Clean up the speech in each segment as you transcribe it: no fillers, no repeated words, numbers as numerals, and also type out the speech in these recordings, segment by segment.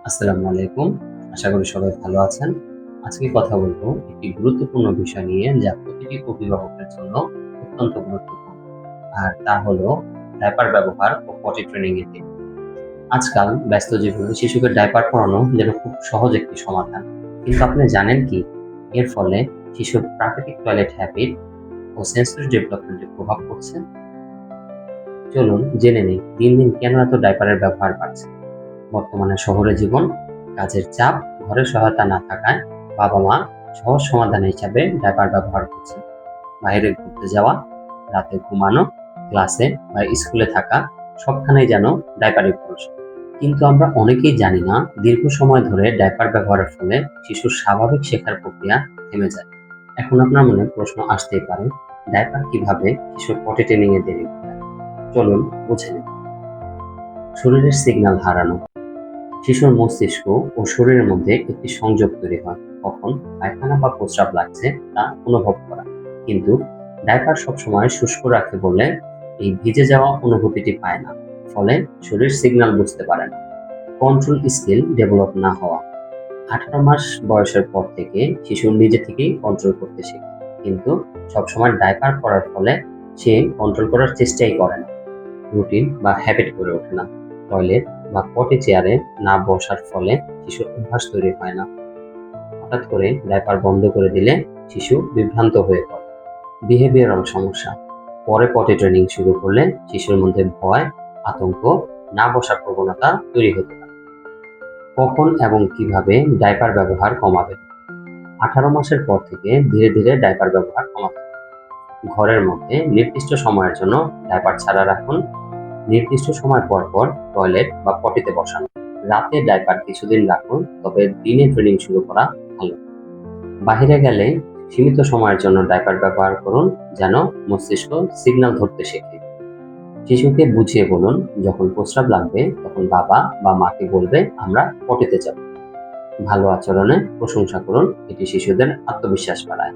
আসসালামু আলাইকুম। আশা করি সবাই ভালো আছেন। আজকে কথা বলবো একটি গুরুত্বপূর্ণ বিষয় নিয়ে যা প্রতিটি অভিভাবকের জন্য অত্যন্ত গুরুত্বপূর্ণ। আর তা হলো ডায়পার ব্যবহার ও পটি ট্রেনিং এর দিক। আজকাল ব্যস্ত জীবনে শিশুকে ডায়পার পরানো যেন খুব সহজ একটি সমাধান। কিন্তু আপনি জানেন কি এর ফলে শিশুর প্রাকৃতিক টয়লেট হ্যাবিট ও সেন্সরি ডেভেলপমেন্টে প্রভাব পড়ছে? চলুন জেনে নিই দিন দিন কেন এত ডায়পারের ব্যবহার বাড়ছে। বর্তমানে শহরে জীবন, কাজের চাপ, ঘরের সহায়তা না থাকায় বাবা-মা সহজ সমাধান হিসাবে ডায়পার ব্যবহার করছেন। বাইরে ঘুরতে যাওয়া, রাতে ঘুমানো, ক্লাসে বা স্কুলে থাকা সবখানেই যেন ডায়পারই ভরসা। কিন্তু আমরা অনেকেই জানি না দীর্ঘ সময় ধরে ডায়পার ব্যবহারের ফলে শিশুর স্বাভাবিক শেখার প্রক্রিয়া থেমে যায়। এখন আপনার মনে প্রশ্ন আসতেই পারে, ডায়পার কিভাবে শিশুর পটি ট্রেনিং এ দেরি করে? চলুন বুঝে নিই। শরীরের সিগন্যাল হারানো। শিশুর মস্তিষ্ক ও শরীরের মধ্যে একটি সংযোগ তৈরি হয়, কখন পায়খানা বা প্রস্রাব লাগছে তা অনুভব করা। কিন্তু ডায়পার সবসময় শুষ্ক রাখে বলে এই ভিজে যাওয়া অনুভূতিটি পায় না, ফলে শরীর সিগন্যাল বুঝতে পারে না। কন্ট্রোল স্কিল ডেভেলপ না হওয়া। 18 মাস বয়সের পর থেকে শিশু নিজে থেকেই কন্ট্রোল করতে শেখে, কিন্তু সবসময় ডায়পার পরার ফলে সে কন্ট্রোল করার চেষ্টাই করে না। রুটিন বা হ্যাবিট গড়ে ওঠে না। টয়লেট বা পটি চেয়ারে না বসার ফলে শিশুর অভ্যাস তৈরি হয় না। হঠাৎ করে ডায়পার বন্ধ করে দিলে শিশু বিভ্রান্ত হয়ে পড়ে। বিহেভিয়ারাল সমস্যা। পরে পটি ট্রেনিং শুরু করলে শিশুর মধ্যে ভয়, আতঙ্ক, না বসার প্রবণতা তৈরি হতে পারে। কখন এবং কিভাবে ডায়পার ব্যবহার কমাবে? 18 মাসের পর থেকে ধীরে ধীরে ডায়পার ব্যবহার কমাতে হবে। ঘরের মধ্যে নির্দিষ্ট সময়ের জন্য ডায়পার ছাড়া রাখুন। নির্দিষ্ট সময় পর পর টয়লেট বা পটিতে বসানো। রাতে ডায়পার কিছুদিন রাখুন, তবে দিনে ট্রেনিং শুরু করা ভালো। বাহিরে গেলে সীমিত সময়ের জন্য ডায়পার ব্যবহার করুন, যেন মস্তিষ্ক সিগন্যাল ধরতে শেখে। শিশুকে বুঝিয়ে বলুন, যখন প্রস্রাব লাগবে তখন বাবা বা মাকে বলবে আমরা পটিতে যাব। ভালো আচরণে প্রশংসা করুন, এটি শিশুদের আত্মবিশ্বাস বাড়ায়।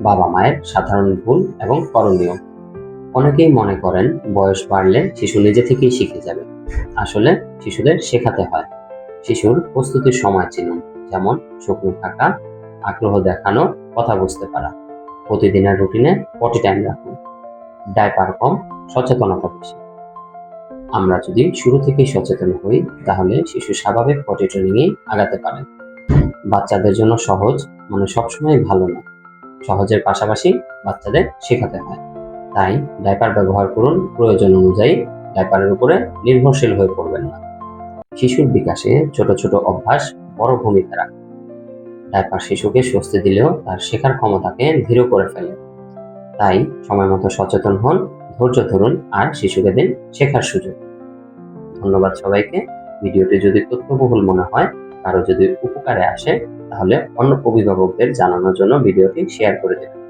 বাবা মায়ের সাধারণ ভুল এবং করণীয়। অনেকেই মনে করেন বয়স বাড়লে শিশু নিজে থেকেই শিখে যাবে। আসলে শিশুদের শেখাতে হয়। শিশুর প্রস্তুতির সময় চিনুন, যেমন শুকনো থাকা, আগ্রহ দেখানো, কথা বুঝতে পারা। প্রতিদিনের রুটিনে পটি টাইম রাখুন। ডায়পার কম, সচেতনতা বেশি। আমরা যদি শুরু থেকেই সচেতন হই, তাহলে শিশু স্বাভাবিক পটি ট্রেনিংয়ে আগাতে পারে। বাচ্চাদের জন্য সহজ মানে সবসময় ভালো না। সহজের পাশাপাশি বাচ্চাদের শেখাতে হয়। তাই ডায়পার ব্যবহার করুন প্রয়োজন অনুযায়ী। ডায়পারের উপরে নির্ভরশীল হয়ে পড়বেন না। শিশুর বিকাশে ছোট ছোট অভ্যাস বড় ভূমিকা রাখে। ডায়পার শিশুকে স্বস্তি দিলেও তার শেখার ক্ষমতাকে ধীর করে ফেলে। তাই সময় মতো সচেতন হন, ধৈর্য ধরুন আর শিশুকে দিন শেখার সুযোগ। ধন্যবাদ সবাইকে। ভিডিওটি যদি তথ্যবহুল মনে হয়, কারো যদি উপকারে আসে, তাহলে অন্য অভিভাবকদের জানানোর জন্য ভিডিওটি শেয়ার করে দেবেন।